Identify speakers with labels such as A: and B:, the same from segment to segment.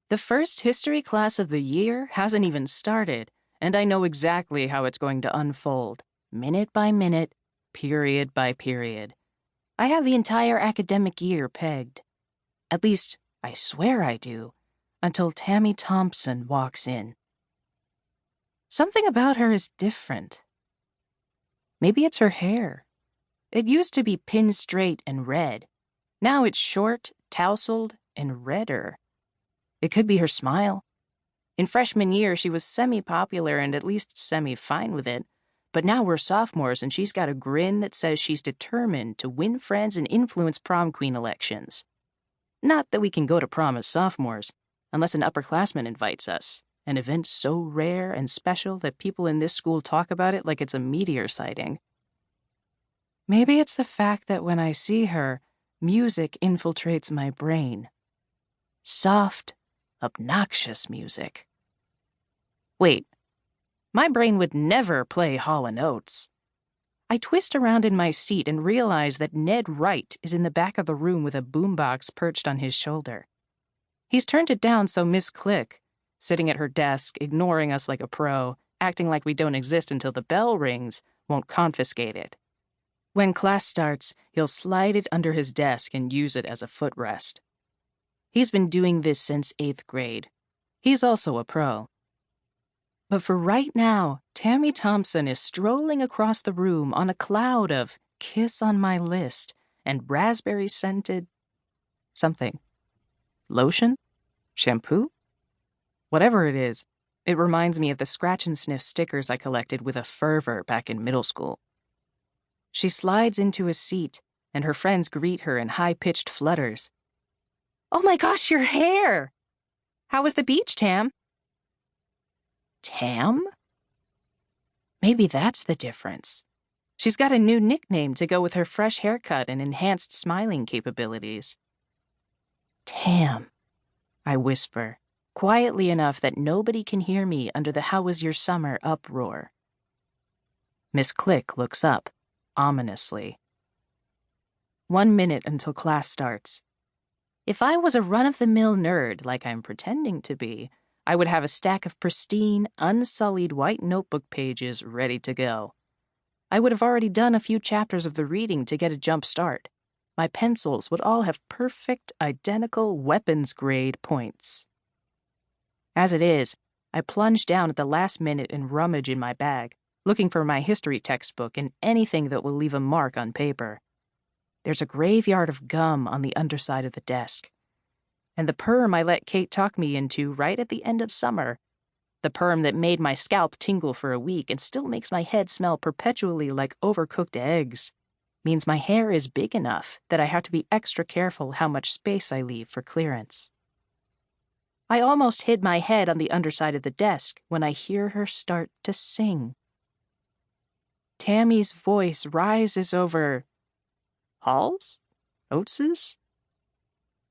A: The first history class of the year hasn't even started, and I know exactly how it's going to unfold, minute by minute, period by period. I have the entire academic year pegged. At least, I swear I do, until Tammy Thompson walks in. Something about her is different. Maybe it's her hair. It used to be pinned straight and red. Now it's short, tousled, and redder. It could be her smile. In freshman year, she was semi-popular and at least semi-fine with it. But now we're sophomores and she's got a grin that says she's determined to win friends and influence prom queen elections. Not that we can go to prom as sophomores, unless an upperclassman invites us, an event so rare and special that people in this school talk about it like it's a meteor sighting. Maybe it's the fact that when I see her, music infiltrates my brain. Soft, obnoxious music. Wait, my brain would never play Hall & Oates. I twist around in my seat and realize that Ned Wright is in the back of the room with a boombox perched on his shoulder. He's turned it down so Miss Click, sitting at her desk, ignoring us like a pro, acting like we don't exist until the bell rings, won't confiscate it. When class starts, he'll slide it under his desk and use it as a footrest. He's been doing this since 8th grade. He's also a pro. But for right now, Tammy Thompson is strolling across the room on a cloud of kiss on my list and raspberry-scented something. Lotion? Shampoo? Whatever it is, it reminds me of the scratch and sniff stickers I collected with a fervor back in middle school. She slides into a seat, and her friends greet her in high-pitched flutters. "Oh my gosh, your hair! How was the beach, Tam?" Tam? Maybe that's the difference. She's got a new nickname to go with her fresh haircut and enhanced smiling capabilities. Tam, I whisper, quietly enough that nobody can hear me under the "How was your summer" uproar. Miss Click looks up, ominously. 1 minute until class starts. If I was a run-of-the-mill nerd like I'm pretending to be, I would have a stack of pristine, unsullied white notebook pages ready to go. I would have already done a few chapters of the reading to get a jump start. My pencils would all have perfect, identical weapons-grade points. As it is, I plunge down at the last minute and rummage in my bag, looking for my history textbook and anything that will leave a mark on paper. There's a graveyard of gum on the underside of the desk. And the perm I let Kate talk me into right at the end of summer, the perm that made my scalp tingle for a week and still makes my head smell perpetually like overcooked eggs, means my hair is big enough that I have to be extra careful how much space I leave for clearance. I almost hid my head on the underside of the desk when I hear her start to sing. Tammy's voice rises over Halls? Oateses?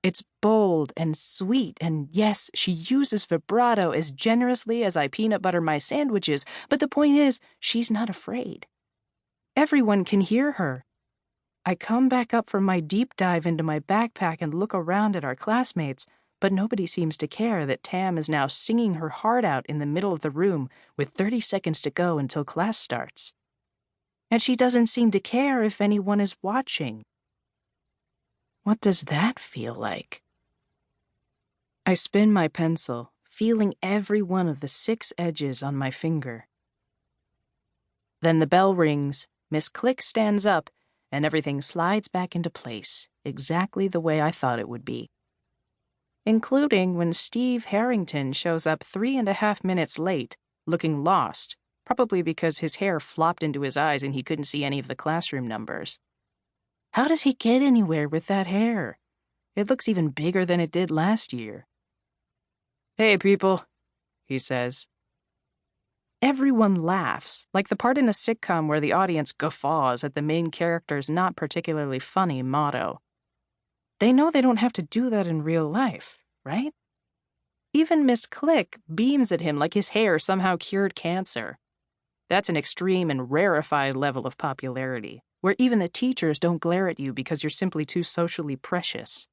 A: It's bold and sweet, and yes, she uses vibrato as generously as I peanut butter my sandwiches, but the point is, she's not afraid. Everyone can hear her. I come back up from my deep dive into my backpack and look around at our classmates, but nobody seems to care that Tam is now singing her heart out in the middle of the room with 30 seconds to go until class starts. And she doesn't seem to care if anyone is watching. What does that feel like? I spin my pencil, feeling every one of the 6 edges on my finger. Then the bell rings, Miss Click stands up, and everything slides back into place, exactly the way I thought it would be. Including when Steve Harrington shows up 3.5 minutes late, looking lost, probably because his hair flopped into his eyes and he couldn't see any of the classroom numbers. How does he get anywhere with that hair? It looks even bigger than it did last year. "Hey, people," he says. Everyone laughs, like the part in a sitcom where the audience guffaws at the main character's not particularly funny motto. They know they don't have to do that in real life, right? Even Miss Click beams at him like his hair somehow cured cancer. That's an extreme and rarefied level of popularity, where even the teachers don't glare at you because you're simply too socially precious.